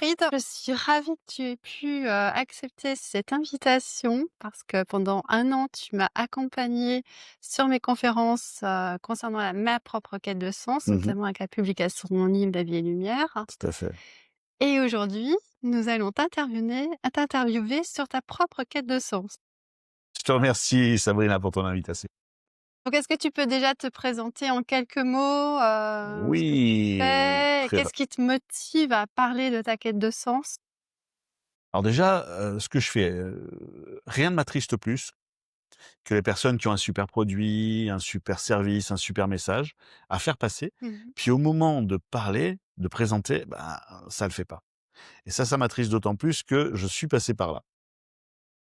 Wilfried, je suis ravie que tu aies pu, accepter cette invitation parce que pendant 1 an, tu m'as accompagnée sur mes conférences, concernant ma propre quête de sens, Mmh. notamment avec la publication de mon livre «La vie et lumière» Tout à fait. et aujourd'hui, nous allons t'interviewer sur ta propre quête de sens. Je te remercie Sabrina pour ton invitation. Donc est-ce que tu peux déjà te présenter en quelques mots, ce que tu Oui, fais? Et très ra qu'est-ce qui te motive à parler de ta quête de sens? alors déjà, ce que je fais, rien ne m'attriste plus que les personnes qui ont un super produit, un super service, un super message à faire passer, Mmh. puis au moment de parler, de présenter, ben, ça le fait pas et ça m'attriste d'autant plus que je suis passé par là.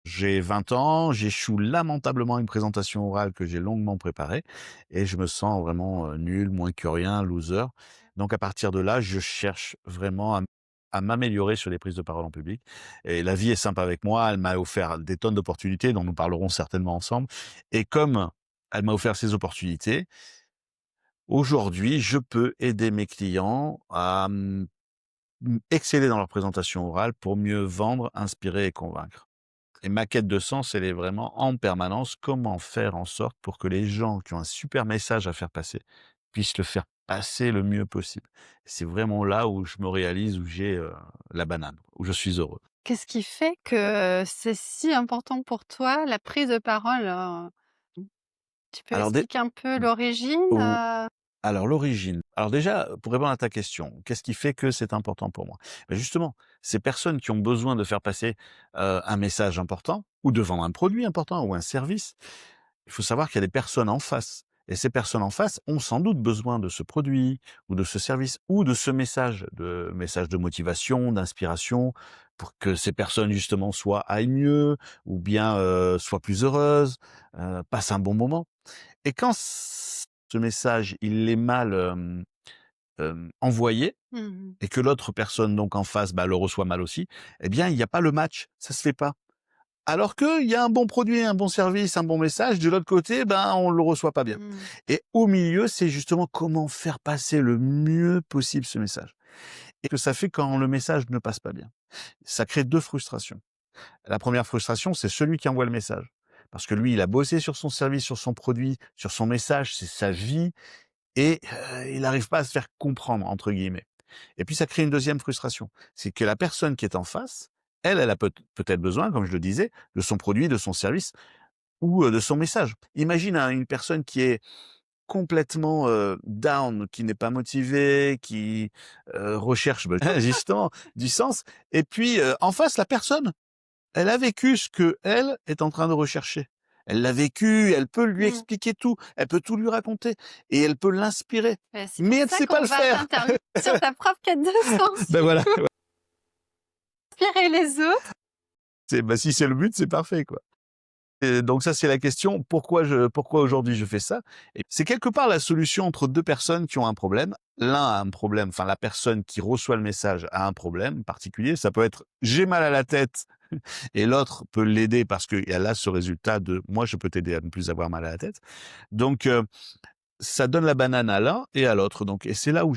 J'ai 20 ans, j'échoue lamentablement à une présentation orale que j'ai longuement préparée et je me sens vraiment, nul, moins que rien, loser. Donc à partir de là, je cherche vraiment à m'améliorer sur les prises de parole en public et la vie est sympa avec moi. Elle m'a offert des tonnes d'opportunités dont nous parlerons certainement ensemble et comme elle m'a offert ces opportunités, aujourd'hui, je peux aider mes clients à, exceller dans leur présentation orale pour mieux vendre, inspirer et convaincre. Et ma quête de sens, elle est vraiment en permanence, comment faire en sorte pour que les gens qui ont un super message à faire passer, puissent le faire passer le mieux possible. C'est vraiment là où je me réalise, où j'ai, la banane, où je suis heureux. Qu'est-ce qui fait que c'est si important pour toi, la prise de parole, Tu peux Alors dé expliquer un peu l'origine, ou alors l'origine. Alors déjà, pour répondre à ta question, qu'est-ce qui fait que c'est important pour moi? Beh, justement, ces personnes qui ont besoin de faire passer, un message important ou de vendre un produit important ou un service, il faut savoir qu'il y a des personnes en face et ces personnes en face ont sans doute besoin de ce produit ou de ce service ou de ce message de motivation, d'inspiration pour que ces personnes justement aillent mieux ou bien, soient plus heureuses, passent un bon moment et quand ce message, il est mal, envoyé mmh mh. et que l'autre personne donc en face, bah, le reçoit mal aussi, eh bien il y a pas le match, ça se fait pas. Alors qu'il y a un bon produit, un bon service, un bon message, de l'autre côté, ben, on le reçoit pas bien. Mmh. Et au milieu, c'est justement comment faire passer le mieux possible ce message. Et que ça fait quand le message ne passe pas bien. Ça crée 2 frustrations. La première frustration, c'est celui qui envoie le message. Parce que lui, il a bossé sur son service, sur son produit, sur son message, c'est sa vie et il n'arrive pas à se faire «comprendre» entre guillemets. Et puis ça crée une deuxième frustration, c'est que la personne qui est en face, elle a peut-être besoin, comme je le disais, de son produit, de son service ou, de son message. Imagine, une personne qui est complètement, down, qui n'est pas motivée, qui, recherche, bah, justement du sens et puis, en face la personne, elle a vécu ce qu'elle est en train de rechercher. Elle l'a vécu, elle peut lui Mmh. expliquer tout, elle peut tout lui raconter et elle peut l'inspirer, C'est mais pour elle ne ça sait pas qu'on le va faire. t'interviewer sur ta propre quête de sens, Ben du voilà, coup, inspirer les autres. si c'est le but, c'est parfait, quoi. Et donc ça, c'est la question, pourquoi aujourd'hui je fais ça? Et c'est quelque part la solution entre 2 personnes qui ont un problème. L'un a un problème, enfin la personne qui reçoit le message a un problème particulier. Ça peut être: «J'ai mal à la tête» et l'autre peut l'aider parce qu'elle a ce résultat de: «Moi, je peux t'aider à ne plus avoir mal à la tête». Donc ça donne la banane à l'un et à l'autre donc et c'est là où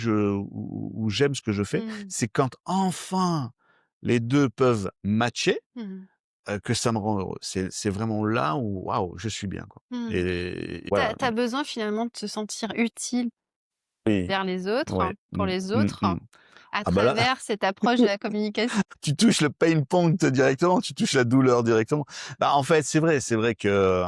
j'aime ce que je fais, Mmh. c'est quand enfin les 2 peuvent matcher, Mmh. que ça me rend heureux. C'est vraiment là où, waouh, je suis bien, quoi Mmh. et Tu voilà as donc besoin finalement de te sentir utile oui, vers les autres, ouais, pour mmh, les mmh, autres, mmh. à Ah bah là, travers cette approche de la communication. tu touches le pain point directement, tu touches la douleur directement. Bah, en fait, c'est vrai que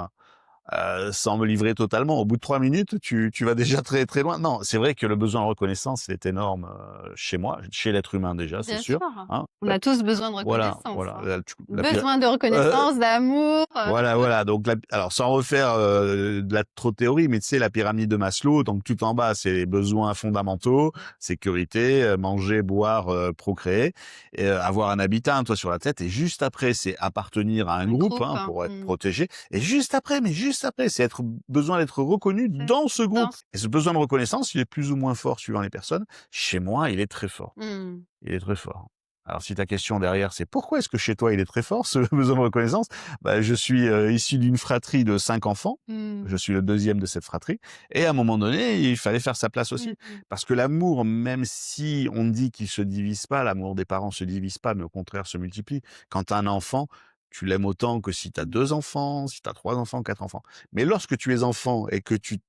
sans me livrer totalement. Au bout de 3 minutes, tu vas déjà très, très loin. Non, c'est vrai que le besoin de reconnaissance, il est énorme, chez moi, chez l'être humain déjà, c'est Bien sûr, sûr, hein. on a tous besoin de Voilà, reconnaissance, voilà, hein. la pyra Besoin de reconnaissance, d'amour, voilà, voilà, donc alors sans refaire, de la trop théorie, mais tu sais la pyramide de Maslow, donc tout en bas, c'est les besoins fondamentaux, sécurité, manger, boire, procréer et avoir un habitat, un toit sur la tête et juste après, c'est appartenir à un un groupe, groupe, hein, pour être mmh, protégé et juste après, mais juste après, c'est besoin d'être reconnu c'est dans ce dans groupe et ce besoin de reconnaissance, il est plus ou moins fort suivant les personnes. Chez moi, il est très fort. mmh. Il est très fort. Alors si ta question derrière, c'est: «Pourquoi est-ce que chez toi il est très fort ce besoin de reconnaissance?» Bah, je suis, issu d'une fratrie de 5 enfants. Je Mmh. suis le deuxième de cette fratrie et à un moment donné, il fallait faire sa place Mmh aussi. mh. Parce que l'amour, même si on dit qu'il se divise pas, l'amour des parents se divise pas, mais au contraire se multiplie. Quand tu as un enfant, tu l'aimes autant que si tu as 2 enfants, si tu as 3 enfants, 4 enfants. Mais lorsque tu es enfant et que tu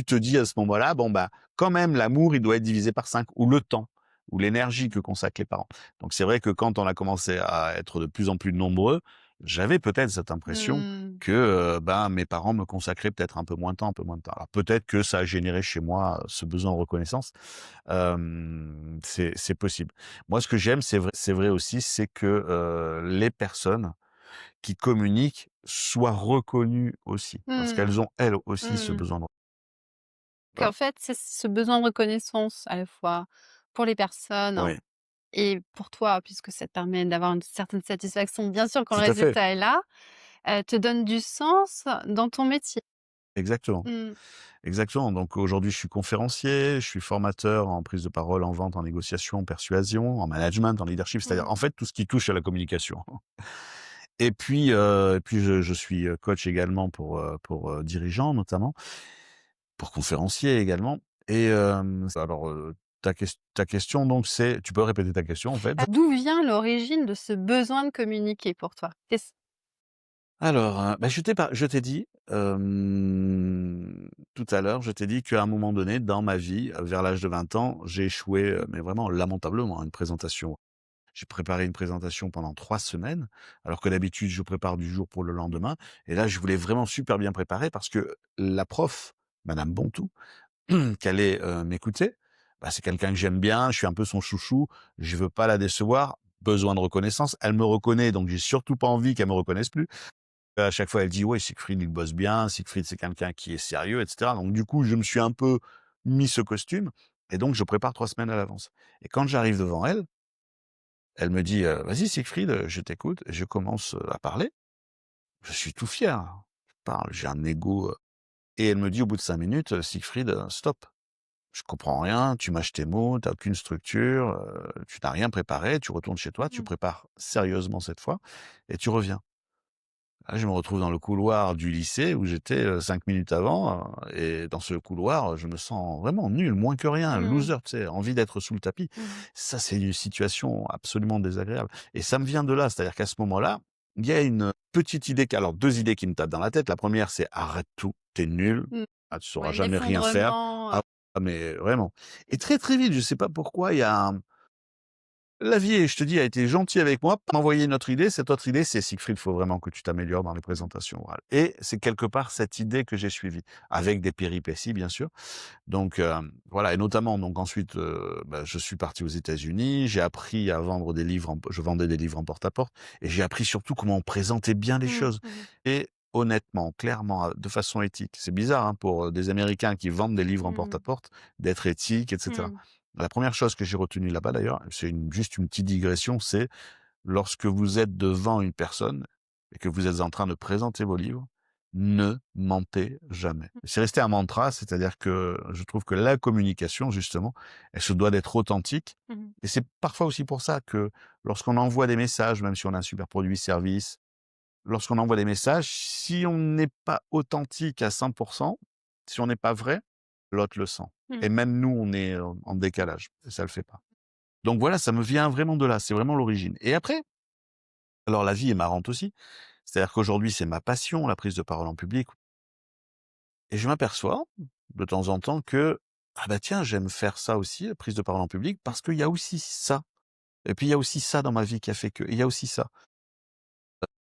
te dis à ce moment-là: «Bon, bah, quand même l'amour, il doit être divisé par 5 ou le temps, ou l'énergie que consacrent les parents». Donc c'est vrai que quand on a commencé à être de plus en plus nombreux, j'avais peut-être cette impression Mmh. que, ben, mes parents me consacraient peut-être un peu moins de temps, un peu moins de temps. Alors peut-être que ça a généré chez moi, ce besoin de reconnaissance. C'est possible. Moi, ce que j'aime, c'est vrai aussi, c'est que, les personnes qui communiquent soient reconnues aussi, parce Mmh. qu'elles ont elles aussi ce Mmh. besoin de Qu'en voilà. fait, c'est ce besoin de reconnaissance à la fois pour les personnes Oui, et pour toi, puisque ça te permet d'avoir une certaine satisfaction, bien sûr, quand le tout à fait, résultat est là, te donne du sens dans ton métier. exactement. Mmh. Exactement. Donc aujourd'hui, je suis conférencier, je suis formateur en prise de parole, en vente, en négociation, en persuasion, en management, en leadership, c'est-à-dire en Mmh. fait tout ce qui touche à la communication. Et puis je suis, coach également pour, dirigeants notamment, pour conférenciers également et alors, ta question donc c'est tu peux répéter ta question en fait? D'où vient l'origine de ce besoin de communiquer pour toi? Qu'est-ce Alors, bah, je t'ai dit, tout à l'heure, je t'ai dit qu'à un moment donné dans ma vie, vers l'âge de 20 ans, j'ai échoué, mais vraiment lamentablement à une présentation. J'ai préparé une présentation pendant 3 semaines, alors que d'habitude je prépare du jour pour le lendemain et là je voulais vraiment super bien préparer parce que la prof, madame Bontou, qui allait, m'écouter, bah, c'est quelqu'un que j'aime bien, je suis un peu son chouchou, je veux pas la décevoir, besoin de reconnaissance. Elle me reconnaît donc j'ai surtout pas envie qu'elle me reconnaisse plus. À chaque fois, elle dit: «Ouais, Siegfried, il bosse bien. Siegfried, c'est quelqu'un qui est sérieux» et cetera. Donc du coup, je me suis un peu mis ce costume et donc je prépare 3 semaines à l'avance et quand j'arrive devant elle, elle me dit: «Vas-y Siegfried, je t'écoute» et je commence, à parler. Je suis tout fier. Je parle, j'ai un ego, et elle me dit au bout de 5 minutes: «Siegfried, stop. Je comprends rien, tu mâches tes mots, tu as aucune structure, tu n'as rien préparé, tu retournes chez toi, tu Mmh. prépares sérieusement cette fois et tu reviens». Là, je me retrouve dans le couloir du lycée où j'étais, 5 minutes avant, et dans ce couloir, je me sens vraiment nul, moins que rien, Mmh. loser, tu sais, envie d'être sous le tapis. Mmh. Ça, c'est une situation absolument désagréable et ça me vient de là, c'est-à-dire qu'à ce moment-là, il y a une petite idée qui alors 2 idées qui me tapent dans la tête. La première, c'est: «Arrête tout, tu es nul, Mmh. ah, tu sauras Ouais, jamais rien faire». l'effondrement, Ah mais vraiment et très, très vite, je sais pas pourquoi, il y a un la vie, je te dis, a été gentille avec moi, m'a envoyé une autre idée. Cette autre idée, c'est: «Siegfried, il faut vraiment que tu t'améliores dans les mmh. présentations orales» et c'est quelque part cette idée que j'ai suivie, avec des péripéties, bien sûr. Donc voilà et notamment donc ensuite, bah, je suis parti aux États-Unis. J'ai appris à vendre des livres en je vendais des livres en porte-à-porte et j'ai appris surtout comment on présentait bien les Mmh. choses Mmh. et honnêtement, clairement, de façon éthique. C'est bizarre, hein, pour, des Américains qui vendent des livres en Mmh. porte-à-porte, d'être éthique et cetera. Mmh. La première chose que j'ai retenue là-bas d'ailleurs, c'est juste une petite digression, c'est lorsque vous êtes devant une personne et que vous êtes en train de présenter vos livres, ne mentez jamais. C'est resté un mantra, c'est-à-dire que je trouve que la communication, justement, elle se doit d'être authentique. Mmh. Et c'est parfois aussi pour ça que lorsqu'on envoie des messages, même si on a un super produit, service, lorsqu'on envoie des messages, si on n'est pas authentique à 100%, si on n'est pas vrai, l'autre le sent. Mmh. Et même nous, on est en décalage. Et ça le fait pas. Donc voilà, ça me vient vraiment de là. C'est vraiment l'origine. Et après, alors la vie est marrante aussi. C'est-à-dire qu'aujourd'hui, c'est ma passion, la prise de parole en public. Et je m'aperçois, de temps en temps, que, ah bah tiens, j'aime faire ça aussi, la prise de parole en public, parce qu'il y a aussi ça. Et puis il y a aussi ça dans ma vie qui a fait que. Et il y a aussi ça.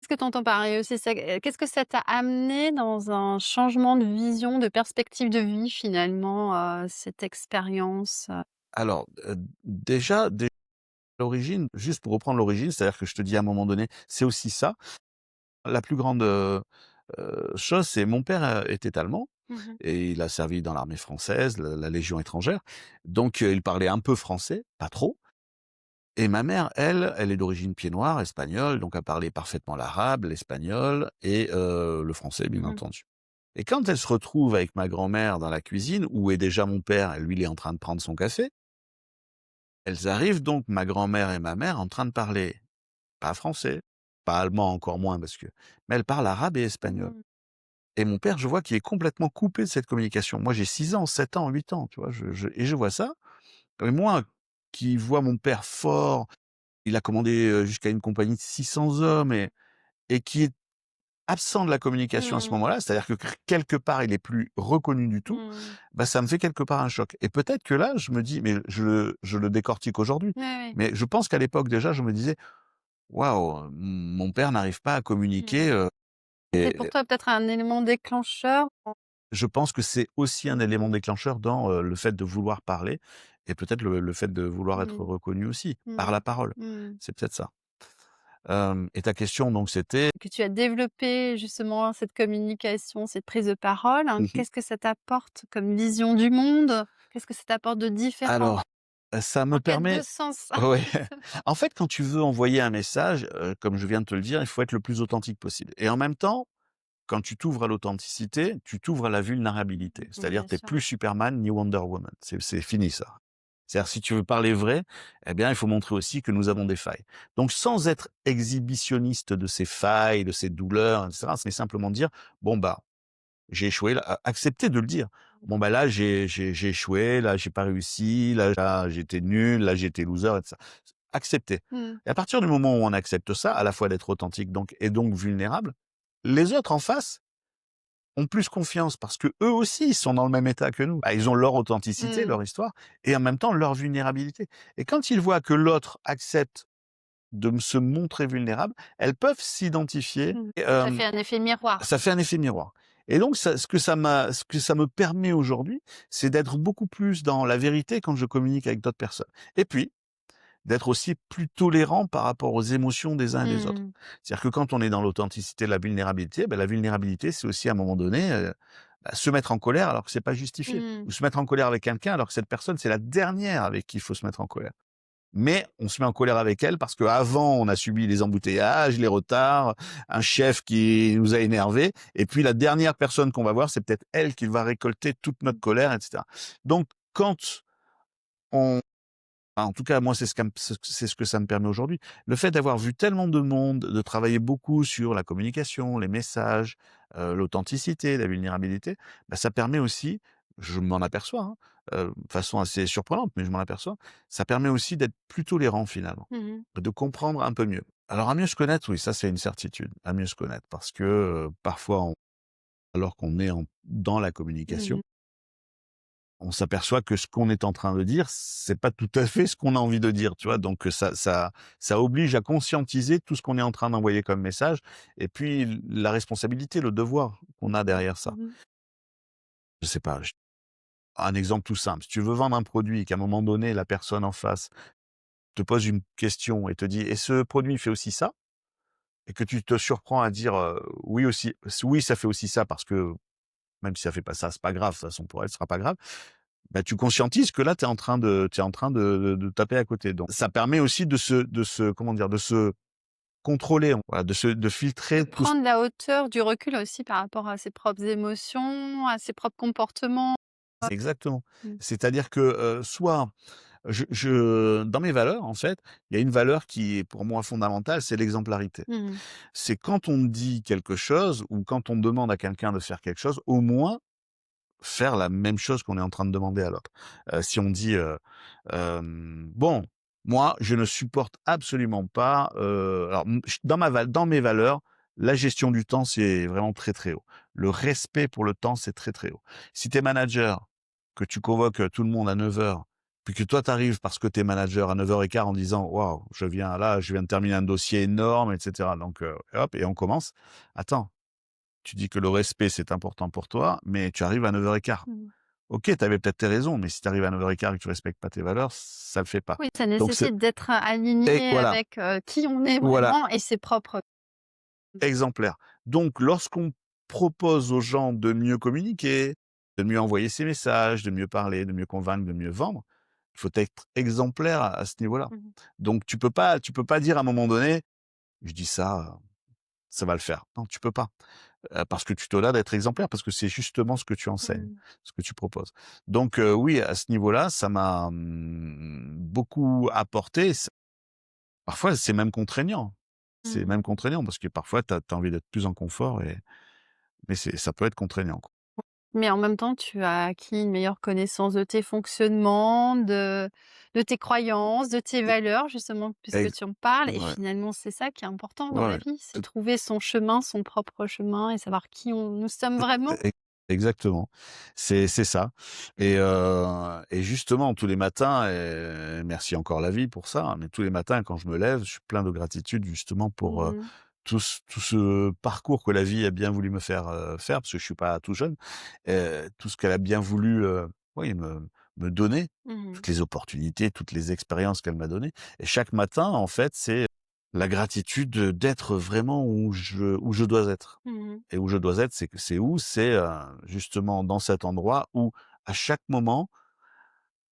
Qu'est-ce que tu entends par réussir ça? Qu'est-ce que ça t'a amené dans un changement de vision, de perspective de vie finalement, cette expérience? Alors, déjà, l'origine, juste pour reprendre l'origine, c'est-à-dire que je te dis à un moment donné, c'est aussi ça. La plus grande chose, c'est mon père était allemand Mmh mh. et il a servi dans l'armée française, la Légion étrangère. Donc, il parlait un peu français, pas trop. Et ma mère, elle est d'origine pied-noir, espagnole, donc elle parlait parfaitement l'arabe, l'espagnol et le français, bien Mmh. entendu. Et quand elle se retrouve avec ma grand-mère dans la cuisine, où est déjà mon père, et lui, il est en train de prendre son café, Elles arrivent donc, ma grand-mère et ma mère, en train de parler, pas français, pas allemand, encore moins parce que mais elles parlent arabe et espagnol. Mmh. Et mon père, je vois qu'il est complètement coupé de cette communication. Moi, j'ai 6 ans, 7 ans, 8 ans, tu vois? Je vois ça et moi, qui vois mon père fort, il a commandé, jusqu'à une compagnie de 600 hommes et qui est absent de la communication à ce Mmh. moment-là, c'est-à-dire que quelque part, il est plus reconnu du tout, Mmh. bah, ça me fait quelque part un choc et peut-être que là, je me dis mais je le décortique aujourd'hui, Ouais, ouais. mais je pense qu'à l'époque déjà, je me disais: «Waouh, mon père n'arrive pas à communiquer», Mmh. C'était pour toi peut-être un élément déclencheur? je pense que c'est aussi un élément Mmh. déclencheur dans, le fait de vouloir parler et peut-être le fait de vouloir être Mmh. reconnu aussi, par la Mmh. parole. Mmh. C'est peut-être ça. Et ta question donc c'était? Que tu as développé justement cette communication, cette prise de parole, hein. Mmh. Qu'est-ce que ça t'apporte comme vision du monde? Qu'est-ce que ça t'apporte de différent? Alors, ça me En quête de permet sens. ouais, en fait, quand tu veux envoyer un message, comme je viens de te le dire, il faut être le plus authentique possible et en même temps, quand tu t'ouvres à l'authenticité, tu t'ouvres à la vulnérabilité. Mmh, C'est-à-dire, bien tu es sûr. plus Superman ni Wonder Woman. C'est fini ça. C'est-à-dire si tu veux parler vrai, eh bien, il faut montrer aussi que nous avons des failles. Donc sans être exhibitionniste de ces failles, de ces douleurs et cetera, c'est simplement dire: «Bon, bah, j'ai échoué là», accepter de le dire. «Bon, bah, là, j'ai échoué, là, j'ai pas réussi, là, j'étais nul, là, j'étais loser» et cetera. Accepter Mmh. et à partir du moment où on accepte ça, à la fois d'être authentique donc et donc vulnérable, les autres en face ont plus confiance parce que eux aussi, ils sont dans le même état que nous. Bah, ils ont leur authenticité, Mmh. leur histoire et en même temps leur vulnérabilité et quand ils voient que l'autre accepte de se montrer vulnérable, elles peuvent s'identifier Mmh. et Ça fait un effet miroir. ça fait un effet miroir et donc ça ce que ça me permet aujourd'hui, c'est d'être beaucoup plus dans la vérité quand je communique avec d'autres personnes et puis d'être aussi plus tolérant par rapport aux émotions des uns et des autres. Mmh. C'est-à-dire que quand on est dans l'authenticité, la vulnérabilité, bah, la vulnérabilité, c'est aussi à un moment donné, bah, se mettre en colère alors que c'est pas justifié. Mmh. Ou se mettre en colère avec quelqu'un alors que cette personne, c'est la dernière avec qui il faut se mettre en colère. Mais on se met en colère avec elle parce qu'avant, on a subi les embouteillages, les retards, un chef qui nous a énervés et puis la dernière personne qu'on va voir, c'est peut-être elle qui va récolter toute notre Mmh. colère et cetera. Donc quand on en tout cas, moi, c'est ce que ça me permet aujourd'hui. Le fait d'avoir vu tellement de monde, de travailler beaucoup sur la communication, les messages, l'authenticité, la vulnérabilité, bah, ça permet aussi, je m'en aperçois, hein, de façon assez surprenante, mais je m'en aperçois, ça permet aussi d'être plus tolérant finalement, Mmh. de comprendre un peu mieux. Alors à mieux se connaître, oui, ça c'est une certitude, à mieux se connaître parce que, parfois alors qu'on est dans la communication, Mmh. on s'aperçoit que ce qu'on est en train de dire, c'est pas tout à fait ce qu'on a envie de dire, tu vois? Donc, ça oblige à conscientiser tout ce qu'on est en train d'envoyer comme message et puis la responsabilité, le devoir qu'on a derrière ça. Mmh. Je sais pas, un exemple tout simple, si tu veux vendre un produit et qu'à un moment donné, la personne en face te pose une question et te dit: «Et ce produit fait aussi ça?» et que tu te surprends à dire, «Oui aussi, oui ça fait aussi ça parce que même si ça fait pas ça, c'est pas grave, de toute façon pour elle, ce sera pas grave». Bah, tu conscientises que là, tu es en train de taper à côté. Donc ça permet aussi de se comment dire? De se contrôler, voilà, de De filtrer tout ce prendre la hauteur, du recul aussi par rapport à ses propres émotions, à ses propres comportements. exactement. Mmh. C'est-à-dire que, soit dans mes valeurs, en fait, il y a une valeur qui est pour moi fondamentale, c'est l'exemplarité. Mmh. C'est quand on dit quelque chose ou quand on demande à quelqu'un de faire quelque chose, au moins faire la même chose qu'on est en train de demander à l'autre. Si on dit, «Bon, moi, je ne supporte absolument pas», alors, dans mes valeurs, la gestion du temps, c'est vraiment très, très haut. Le respect pour le temps, c'est très, très haut. Si tu es manager, que tu convoques, tout le monde à 9 heures, puis que toi, tu arrives parce que tu es manager à 9h15 en disant: «Waouh, je viens de terminer un dossier énorme» et cetera, donc hop et on commence. Attends, tu dis que le respect, c'est important pour toi, mais tu arrives à 9h15. Mmh. OK, tu avais peut-être tes raisons, mais si tu arrives à 9h15 et que tu respectes pas tes valeurs, ça le fait pas. Oui, ça Donc c'est nécessite d'être et aligné voilà, avec, qui on est voilà, vraiment et ses propres. exemplaire. Donc lorsqu'on propose aux gens de mieux communiquer, de mieux envoyer ses messages, de mieux parler, de mieux convaincre, de mieux vendre, il faut être exemplaire à ce niveau-là. Mmh. Donc tu peux pas dire à un moment donné: «Je dis ça, ça va le faire». Non, tu peux pas. Parce que tu te dois d'être exemplaire, parce que c'est justement ce que tu enseignes, Mmh. ce que tu proposes. Donc oui, à ce niveau-là, ça m'a, beaucoup apporté. Parfois, c'est même contraignant. C'est Mmh. même contraignant parce que parfois, tu as envie d'être plus en confort mais ça peut être contraignant, quoi. Mais en même temps, tu as acquis une meilleure connaissance de tes fonctionnements, de tes croyances, de tes Et valeurs, justement, puisque ex tu en parles et ouais, finalement, c'est ça qui est important dans ouais, la ouais. vie, c'est Tout trouver son chemin, son propre chemin et savoir qui nous sommes vraiment. e exactement. C'est ça et justement tous les matins et merci encore la vie pour ça, hein, mais tous les matins quand je me lève, je suis plein de gratitude justement pour, Mmh. tout ce parcours que la vie a bien voulu me faire, faire, parce que je suis pas tout jeune, tout ce qu'elle a bien voulu, oui, me donner, Mmh. toutes les opportunités, toutes les expériences qu'elle m'a données et chaque matin, en fait, c'est la gratitude, d'être vraiment où je dois être Mmh. et où je dois être, c'est où? C'est, justement dans cet endroit où, à chaque moment,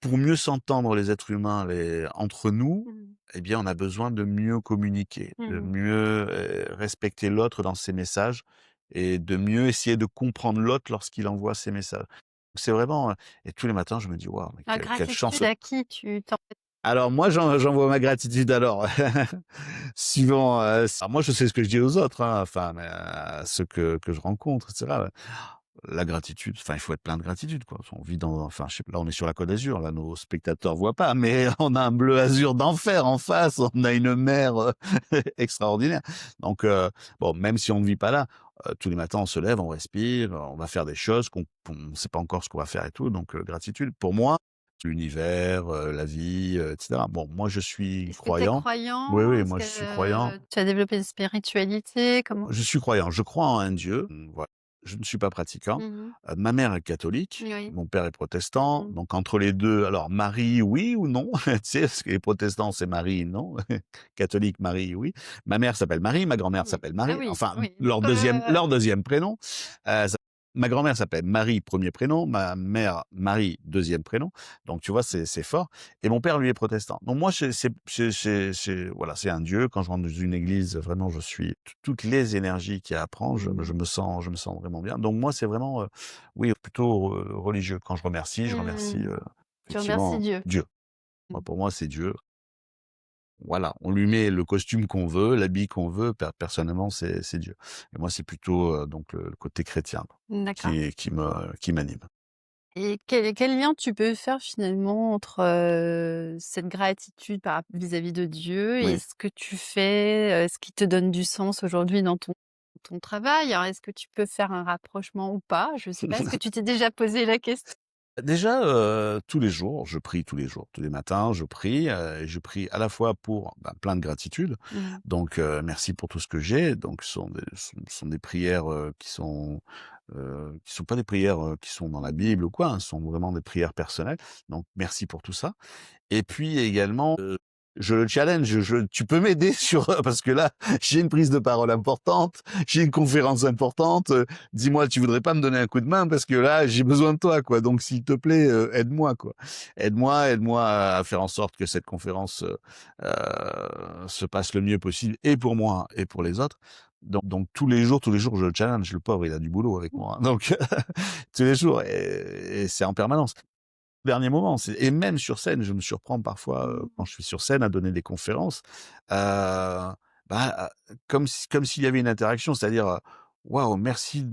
pour mieux s'entendre les êtres humains, entre nous, Mmh. eh bien, on a besoin de mieux communiquer, de Mmh. mieux, respecter l'autre dans ses messages et de mieux essayer de comprendre l'autre lorsqu'il envoie ses messages. C'est vraiment, et tous les matins, je me dis: «Waouh, mais La quelle chance!» gratitude à qui tu t'en Alors moi, j'envoie ma gratitude alors, suivant, alors moi, je sais ce que je dis aux autres, hein, enfin, mais à ceux que je rencontre et cetera. La gratitude, enfin, il faut être plein de gratitude, quoi. On vit dans enfin, je sais pas, là, on est sur la Côte d'Azur, là, nos spectateurs voient pas, mais on a un bleu azur d'enfer en face, on a une mer, extraordinaire. Donc bon, même si on ne vit pas là, tous les matins, on se lève, on respire, on va faire des choses qu'on sait pas encore ce qu'on va faire et tout, donc gratitude. Pour moi, l'univers, la vie, et cetera. Bon, moi, je suis est-ce que tu es croyant. Oui, croyant? oui, Est-ce moi, je suis croyant. que tu as développé une spiritualité? Comment? Je suis croyant, je crois en un Dieu, voilà. Je ne suis pas pratiquant. Mmh. Ma mère est catholique, Oui. mon père est protestant, Mmh. donc entre les 2, alors Marie, oui ou non? Tu sais, parce que les protestants, c'est Marie, non. Catholique, Marie, oui. Ma mère s'appelle Marie, ma grand-mère Oui. s'appelle Ah Marie, oui, enfin, oui, donc leur 2e prénom. Ça Ma grand-mère s'appelle Marie, 1er prénom, ma mère Marie, 2e prénom, donc tu vois, c'est fort et mon père, lui, est protestant. Donc moi, c'est voilà, c'est un Dieu. Quand je rentre dans une église, vraiment, je suis toutes les énergies qu'il y a à prendre, mmh. je me sens vraiment bien. Donc moi, c'est vraiment, oui, plutôt, religieux. Quand je remercie, Mmh. Tu remercies effectivement Dieu. Dieu. Mmh. Moi, pour moi, c'est Dieu. Voilà, on lui met le costume qu'on veut, l'habit qu'on veut, personnellement, c'est Dieu. Et moi, c'est plutôt, donc le côté chrétien D'accord. qui m'anime. Et quel lien tu peux faire finalement entre, cette gratitude vis-à-vis de Dieu et Oui. ce que tu fais, ce qui te donne du sens aujourd'hui dans ton travail? Alors est-ce que tu peux faire un rapprochement ou pas? Je sais pas, est-ce que tu t'es déjà posé la question? Déjà, tous les jours, je prie tous les jours. Tous les matins, je prie, et je prie à la fois pour, plein de gratitude. Mmh. Donc, merci pour tout ce que j'ai. Donc ce sont des prières, qui sont pas des prières, qui sont dans la Bible ou quoi, hein. Ce sont vraiment des prières personnelles. Donc merci pour tout ça. Et puis également, je le challenge, tu peux m'aider sur, parce que là, j'ai une prise de parole importante, j'ai une conférence importante, dis-moi, tu voudrais pas me donner un coup de main parce que là, j'ai besoin de toi, quoi. Donc s'il te plaît, aide-moi, quoi. Aide-moi à faire en sorte que cette conférence, se passe le mieux possible et pour moi et pour les autres. Donc tous les jours, je le challenge. Le pauvre, il a du boulot avec moi, hein. Donc tous les jours et c'est en permanence. Dernier moment, c'est et même sur scène, je me surprends parfois, quand Mmh. je suis sur scène à donner des conférences, comme s'il y avait une interaction, c'est-à-dire, «Waouh, merci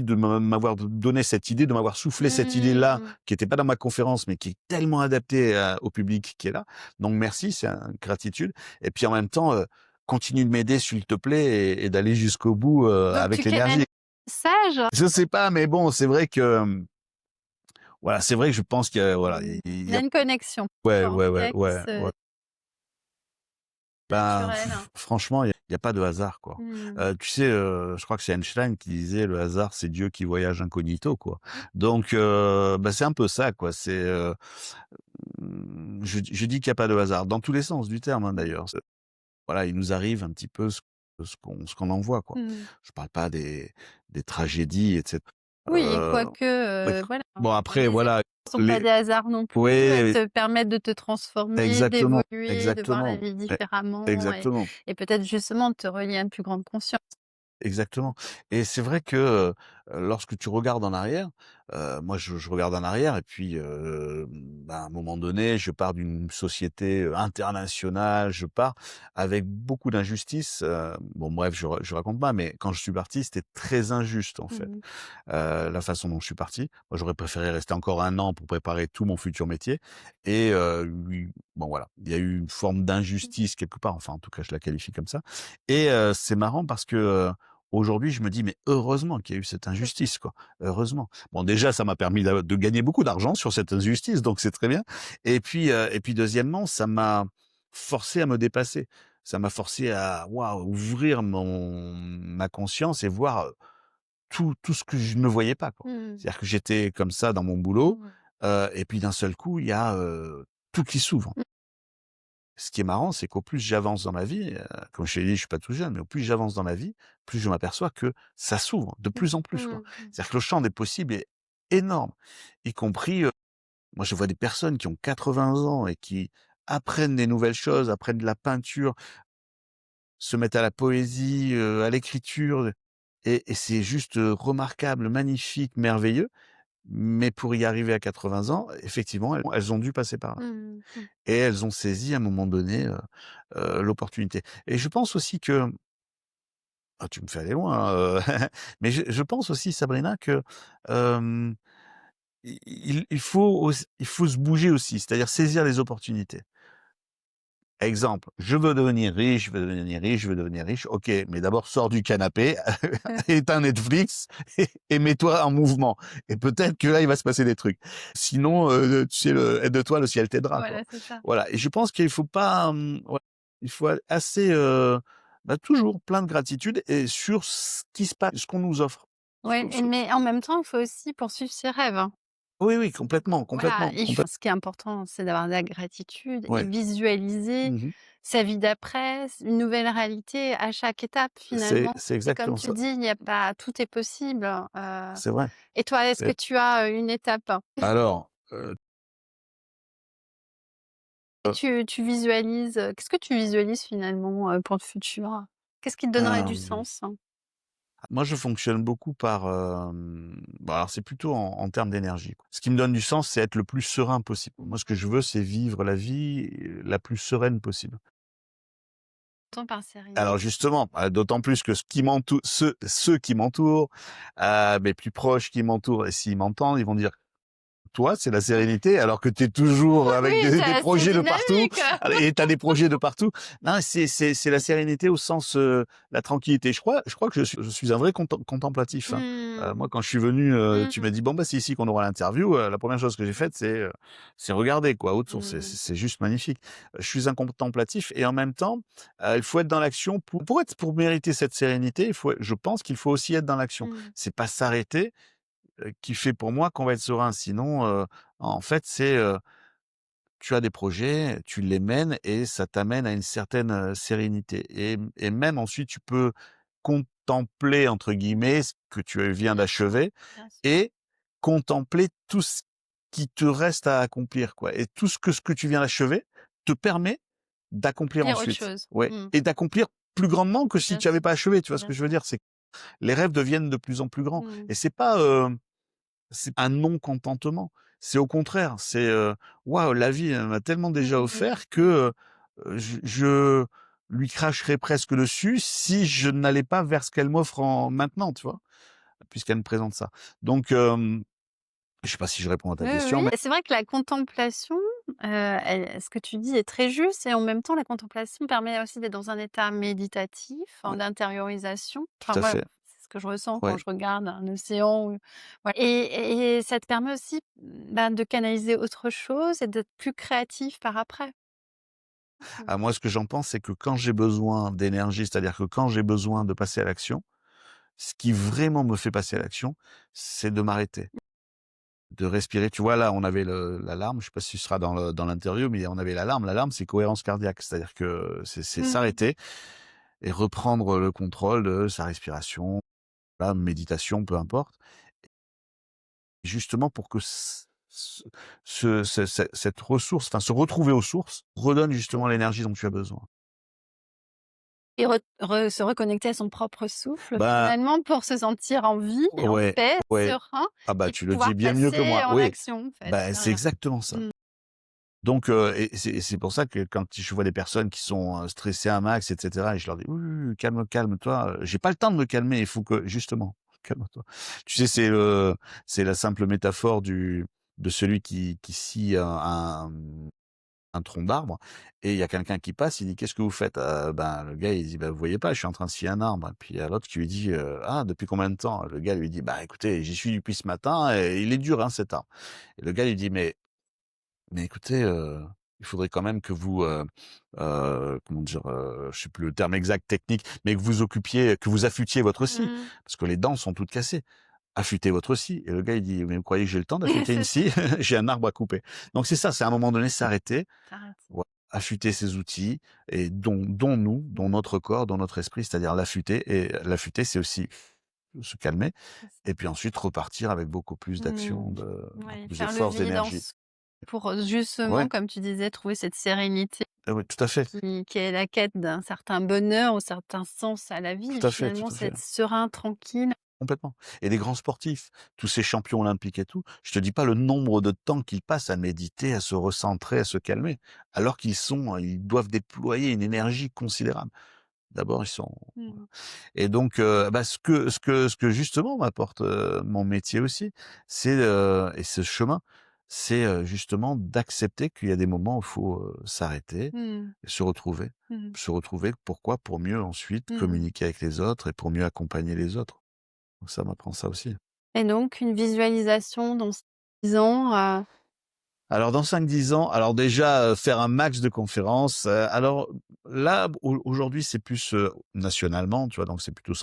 de m'avoir donné cette idée, de m'avoir soufflé cette idée-là, Mmh. qui était pas dans ma conférence, mais qui est tellement adaptée au public qui est là. Donc merci, c'est un gratitude et puis en même temps, continue de m'aider s'il te plaît et d'aller jusqu'au bout, Donc tu avec canalises l'énergie». le message? Je sais pas, mais bon, c'est vrai que, voilà, c'est vrai que je pense qu'il y a voilà, Mmh. il Il y y a a une connexion ouais, ouais, ouais, ouais, forte, ouais. Ben, naturelle. franchement, il y a pas de hasard, quoi. Mmh. Tu sais, je crois que c'est Einstein qui disait: «Le hasard, c'est Dieu qui voyage incognito», quoi. Donc c'est un peu ça, quoi. Je dis qu'il y a pas de hasard, dans tous les sens du terme, hein, Mmh. d'ailleurs. Voilà, il nous arrive un petit peu ce qu'on envoie, quoi. Mmh. Je parle pas des tragédies et cetera. Oui, quoique, Mais voilà, bon, après, les événements voilà, ne sont pas les des hasards non plus. Elles oui, te permettent de te transformer, exactement, d'évoluer, de voir la exactement, vie e différemment exactement. et peut-être justement de te relier à une plus grande conscience. Exactement et c'est vrai que, lorsque tu regardes en arrière, moi je regarde en arrière et puis, à un moment donné, je pars d'une société, internationale, je pars avec beaucoup d'injustice, bon bref, je raconte pas, mais quand je suis parti, c'était très injuste en fait, Mmh. la façon dont je suis parti. Moi, j'aurais préféré rester encore un an pour préparer tout mon futur métier et oui, bon voilà, il y a eu une forme d'injustice quelque part, enfin en tout cas je la qualifie comme ça et c'est marrant parce que, aujourd'hui je me dis: «Mais heureusement qu'il y a eu cette C'est ça. injustice quoi, heureusement». Bon déjà ça m'a permis de gagner beaucoup d'argent sur cette injustice donc c'est très bien et puis deuxièmement ça m'a forcé à me dépasser. Ça m'a forcé à waouh, ouvrir ma conscience et voir, tout ce que je ne voyais pas, quoi. Mmh. C'est-à-dire que j'étais comme ça dans mon boulot, Mmh. et puis d'un seul coup, il y a, tout qui s'ouvre. Ce qui est marrant, c'est qu'au plus j'avance dans ma vie, comme je t'ai dit, je suis pas tout jeune, mais au plus j'avance dans ma vie, plus je m'aperçois que ça s'ouvre de Mmh. plus en plus, quoi. Mmh. Mmh. C'est-à-dire que le champ des possibles est énorme, y compris, moi je vois des personnes qui ont 80 ans et qui apprennent des nouvelles choses, apprennent de la peinture, se mettent à la poésie, à l'écriture, et c'est juste, remarquable, magnifique, merveilleux. Mais pour y arriver à 80 ans, effectivement, elles ont dû passer par là Mmh. Mmh. et elles ont saisi à un moment donné, l'opportunité et je pense aussi que ah, tu me fais aller loin, mais je pense aussi Sabrina que, hem, il faut se bouger aussi, c'est-à-dire saisir les opportunités. Exemple, je veux devenir riche, je veux devenir riche, je veux devenir riche. OK, mais d'abord sors du canapé, éteins Netflix et mets-toi en mouvement et peut-être que là, il va se passer des trucs. Sinon, tu sais, le aide-toi, le ciel t'aidera, quoi. Voilà, c'est ça. Voilà et je pense qu'il faut pas, ouais, il faut assez, toujours plein de gratitude et sur ce qui se passe, ce qu'on nous offre. Ouais, mais en même temps, il faut aussi poursuivre ses rêves, hein. Oui, oui, complètement, Voilà, complètement, et ce qui est important, c'est d'avoir de la gratitude et ouais. visualiser Mmh. sa vie d'après, une nouvelle réalité à chaque étape finalement. C'est Et comme exactement tu ça. dis, il y a pas tout est possible, C'est vrai. et toi, est-ce que C'est tu as, une étape alors, que tu visualises, qu'est-ce que tu visualises finalement, pour le futur? Qu'est-ce qui te donnerait du hem sens, hein? moi, je fonctionne beaucoup par, bah, alors c'est plutôt en termes d'énergie, quoi. Ce qui me donne du sens, c'est être le plus serein possible. Moi, ce que je veux, c'est vivre la vie, la plus sereine possible. Temps par sérénité. Alors justement, d'autant plus que ceux qui m'entourent, mes plus proches qui m'entourent et s'ils m'entendent, ils vont dire: toi, c'est la sérénité alors que tu es toujours avec Oui, des c'est projets de partout dynamique! et tu as des projets de partout. Non, c'est la sérénité au sens, la tranquillité. Je crois que je suis un vrai contemplatif, hein. Mmh. Moi, quand je suis venu, tu Mmh. m'as dit: «Bon, bah, c'est ici qu'on aura l'interview», la première chose que j'ai faite, c'est regarder quoi autour. Mmh. C'est juste magnifique. Je suis un contemplatif et en même temps, il faut être dans l'action pour mériter cette sérénité, je pense qu'il faut aussi être dans l'action. Mmh. C'est pas s'arrêter, qui fait pour moi qu'on va être serein. Sinon, en fait, tu as des projets, tu les mènes et ça t'amène à une certaine, sérénité et même ensuite tu peux «contempler» entre guillemets ce que tu viens Bien sûr, d'achever bien sûr. et contempler tout ce qui te reste à accomplir, quoi et tout ce que tu viens d'achever te permet d'accomplir Dire autre ensuite. chose. Ouais Mmh. et d'accomplir plus grandement que si Bien tu avais sûr, pas achevé, tu vois ce bien que je veux sûr. dire? C'est les rêves deviennent de plus en plus grands Mmh. et c'est un non-contentement. C'est au contraire, waouh, la vie, elle m'a tellement déjà Mmh mh. offert que, je lui cracherais presque dessus si je n'allais pas vers ce qu'elle m'offre en maintenant, tu vois? Puisqu'elle me présente ça. Donc, je sais pas si je réponds à ta Oui, question, oui. mais C'est vrai que la contemplation, ce que tu dis est très juste, et en même temps, la contemplation permet aussi d'être dans un état méditatif, ouais, d'intériorisation. Enfin, tout à moi, fait. c'est ce que je ressens quand Ouais. je regarde un océan ou voilà, et ça te permet aussi, de canaliser autre chose et d'être plus créatif par après. Mmh. Ah moi, ce que j'en pense, c'est que quand j'ai besoin d'énergie, c'est-à-dire que quand j'ai besoin de passer à l'action, ce qui vraiment me fait passer à l'action, c'est de m'arrêter. De respirer, tu vois? Là, on avait l'alarme, je sais pas si ce sera dans l'interview, mais on avait l'alarme. L'alarme, c'est cohérence cardiaque, c'est-à-dire que c'est Mmh. s'arrêter et reprendre le contrôle de sa respiration, la méditation, peu importe. Justement pour que cette ressource, enfin se retrouver aux sources, redonne justement l'énergie dont tu as besoin. Et se reconnecter à son propre souffle Bah, finalement pour se sentir en vie, en ouais, paix, ouais. serein Ah bah, et tu le dis pouvoir bien mieux que passer moi. en Oui, action en fait, bah, c'est derrière. exactement ça. Mmh. Donc et c'est pour ça que quand je vois des personnes qui sont, stressées un max et cetera et je leur dis: «Oui, oui, oui, calme-toi, j'ai pas le temps de me calmer, il faut que» justement, calme-toi. Tu sais, c'est la simple métaphore de celui qui scie un tronc d'arbre et il y a quelqu'un qui passe, il dit: «Qu'est-ce que vous faites?» Ben, le gars, il dit: «Bah, vous voyez pas, je suis en train de scier un arbre». Puis il y a l'autre qui lui dit: «Ah, depuis combien de temps?» Le gars lui dit: «Bah, écoutez, j'y suis depuis ce matin et il est dur, hein, cet arbre». Et le gars lui dit: «Mais écoutez, il faudrait quand même que vous, comment dire? Je sais plus le terme exact technique, mais que vous affûtiez votre scie, Mmh. parce que les dents sont toutes cassées. Affûtez votre scie». Et le gars, il dit: «Mais vous croyez que j'ai le temps d'affûter une C'est ça, scie? J'ai un arbre à couper». Donc c'est ça, c'est à un moment donné s'arrêter, t'arrêtes. voi affûter ses outils et dont notre corps, dont notre esprit, c'est-à-dire l'affûter et l'affûter, c'est aussi se calmer C'est ça. et puis ensuite repartir avec beaucoup plus d'action, Mmh. beaucoup Ouais, plus de faire le force, vide d'énergie. pour, justement, Ouais, comme tu disais, trouver cette sérénité oui, tout à fait. qui est la quête d'un certain bonheur ou certain sens à la vie et Tout à fait, tout finalement à fait, c'est être serein, tranquille. complètement. Et les grands sportifs, tous ces champions olympiques et tout, je te dis pas le nombre de temps qu'ils passent à méditer, à se recentrer, à se calmer, alors ils doivent déployer une énergie considérable. D'abord, ils sont Mmh. et donc bah, ce que justement m'apporte, mon métier aussi, c'est, et ce chemin, c'est, justement d'accepter qu'il y a des moments où il faut, s'arrêter Mmh. et se retrouver. Mmh. Se retrouver, pourquoi? Pour mieux ensuite Mmh. communiquer avec les autres et pour mieux accompagner les autres. Donc ça m'apprend ça aussi. Et donc une visualisation dans 6 ans, Alors dans 5 10 ans, alors déjà, faire un max de conférences, alors là, aujourd'hui, c'est plus, nationalement, tu vois? Donc c'est plutôt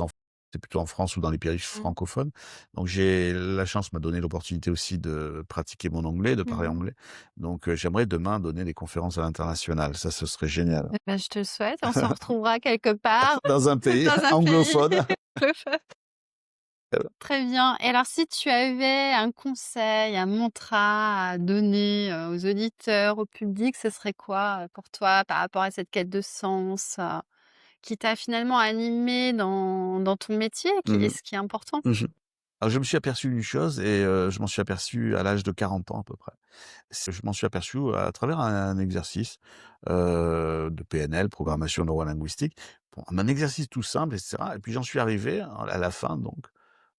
en France ou dans les pays mmh. francophones. Donc la chance m'a donné l'opportunité aussi de pratiquer mon anglais, de parler Mmh. anglais. Donc j'aimerais demain donner des conférences à l'international. Ça, ce serait génial. Et bah, je te le souhaite, on se retrouvera quelque part Dans un pays dans un pays anglophone. anglophone. Très bien. Et alors si tu avais un conseil, un mantra à donner, aux auditeurs, au public, ce serait quoi, pour toi par rapport à cette quête de sens, qui t'a finalement animé dans ton métier, Mmh mh. ce qui est important? Mmh. Alors je me suis aperçu d'une chose et je m'en suis aperçu à l'âge de 40 ans à peu près. Je m'en suis aperçu à travers un exercice, de PNL, programmation neurolinguistique. Bon, un exercice tout simple et cetera et puis j'en suis arrivé à la fin donc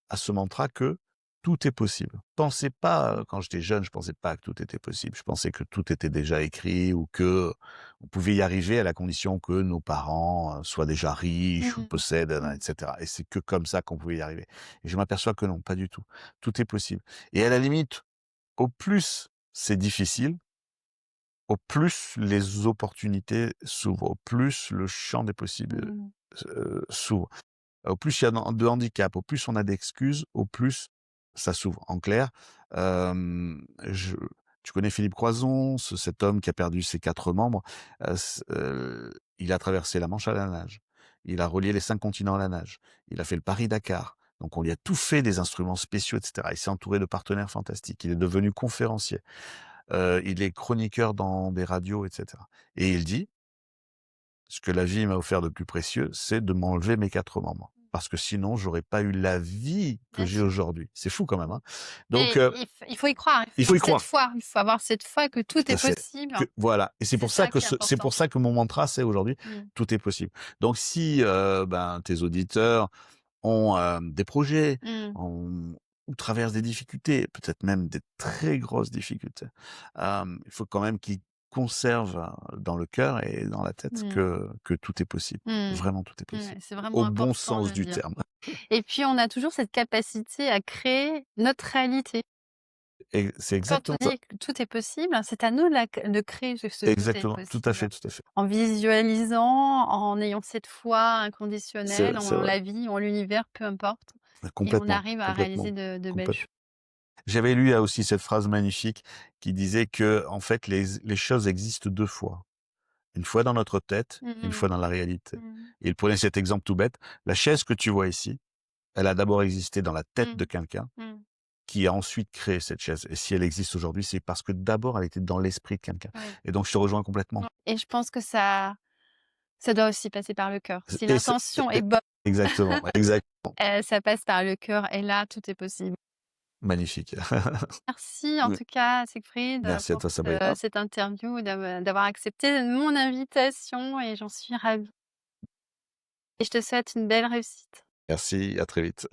à ce mantra que tout est possible. Je pensais pas, quand j'étais jeune, je pensais pas que tout était possible. Je pensais que tout était déjà écrit ou que on pouvait y arriver à la condition que nos parents, soient déjà riches ou Mmh. possèdent, Mmh. et cetera et c'est que comme ça qu'on pouvait y arriver et je m'aperçois que non, pas du tout. Tout est possible et à la limite, au plus c'est difficile, au plus les opportunités s'ouvrent, au plus le champ des possibles, Mmh. s'ouvre. Au plus il y a de handicap, au plus on a d'excuses, au plus ça s'ouvre. En clair, je tu connais Philippe Croizon, cet homme qui a perdu ses 4 membres, il a traversé la Manche à la nage. Il a relié les 5 continents à la nage. Il a fait le Paris-Dakar. Donc on lui a tout fait, des instruments spéciaux et cetera. Il s'est entouré de partenaires fantastiques. Il est devenu conférencier. Il est chroniqueur dans des radios et cetera et il dit: «Ce que la vie m'a offert de plus précieux, c'est de m'enlever mes 4 membres. Parce que sinon, j'aurais pas eu la vie que Bien j'ai sûr. aujourd'hui». C'est fou quand même, hein? Donc Mais il faut y croire, il il faut faut avoir y cette croire. foi, il faut avoir cette foi que tout Tout est à fait. possible. Que voilà et C'est ça qui est c'est important. pour ça que mon mantra, c'est aujourd'hui: Mmh. «Tout est possible». Donc si, ben, tes auditeurs ont, des projets, Mmh. ont ou traversent des difficultés, peut-être même des très grosses difficultés, il faut quand même qu'ils conservent, dans le cœur et dans la tête Mmh. que tout est possible. Mmh. Vraiment tout est Ouais, possible. c'est vraiment Au bon important de sens le du dire. terme. Et puis on a toujours cette capacité à créer notre réalité. Et c'est Quand on exactement ça. dit que tout est possible, c'est à nous de créer ce tout est Exactement, tout à possible. fait, tout à fait. En visualisant, en ayant cette foi inconditionnelle C'est en vrai. la vie, en l'univers, peu importe, et on Complètement, arrive à réaliser complètement, de belles choses. complètement. J'avais lu là aussi cette phrase magnifique qui disait que en fait les choses existent 2 fois. Une fois dans notre tête, Mmh une mh. fois dans la réalité. Mmh. Et il prenait cet exemple tout bête. La chaise que tu vois ici, elle a d'abord existé dans la tête de Mmh. quelqu'un Mmh. qui a ensuite créé cette chaise. Et si elle existe aujourd'hui, c'est parce que d'abord elle était dans l'esprit de quelqu'un. Oui. Et donc je te rejoins complètement. Et je pense que ça Ça doit aussi passer par le cœur. Si Et c'est l'intention est bonne, exactement, exactement. ça passe par le cœur et là, tout est possible. Magnifique. Merci en tout cas Siegfried, Merci à pour toi Sabrina. cette interview, d'avoir accepté mon invitation et j'en suis ravie et je te souhaite une belle réussite. Merci, à très vite.